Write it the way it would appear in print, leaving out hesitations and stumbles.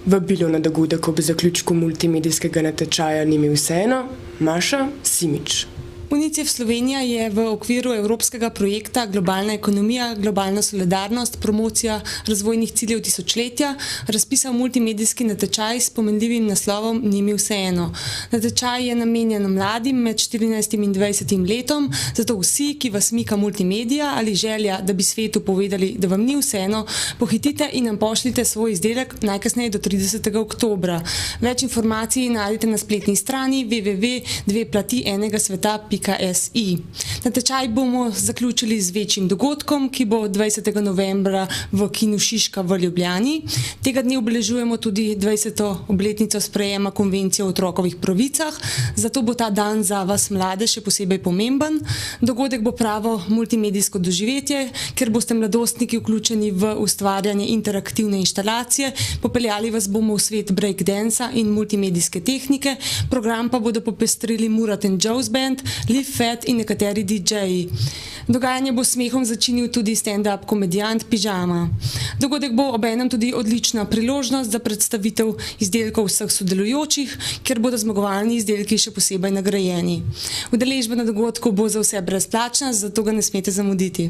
Vabilo na dogodek ob zaključku multimedijskega natečaja ni mi vseeno, Maša Simič. UNICEF Slovenija je v okviru evropskega projekta Globalna ekonomija, globalna solidarnost, promocija razvojnih ciljev tisočletja razpisal multimedijski natečaj s pomenljivim naslovom Ni mi vseeno. Natečaj je namenjen mladim med 14 in 20 letom, zato vsi, ki vas mika multimedija ali želja, da bi svetu povedali, da vam ni vseeno, pohitite in nam pošljite svoj izdelek najkasneje do 30. oktobra. Več informacij najdete na spletni strani www.dveplati-enega-sveta.si. Natečaj bomo zaključili z večjim dogodkom, ki bo 20. novembra v Kinu Šiška v Ljubljani. Tega dne obeležujemo tudi 20. obletnico sprejema Konvencije o otrokovih pravicah, zato bo ta dan za vas mlade še posebej pomemben. Dogodek bo pravo multimedijsko doživetje, ker boste mladostniki vključeni v ustvarjanje interaktivne inštalacije, popeljali vas bomo v svet breakdansa in multimedijske tehnike, program pa bodo popestrili Murat and Joe's Band, Live Fat in nekateri DJ-ji. Dogajanje bo smehom začinil tudi stand-up komedijant Pižama. Dogodek bo obenem tudi odlična priložnost za predstavitev izdelkov vseh sodelujočih, kjer bodo zmagovalni izdelki še posebej nagrajeni. Udeležba na dogodku bo za vse brezplačna, zato ga ne smete zamuditi.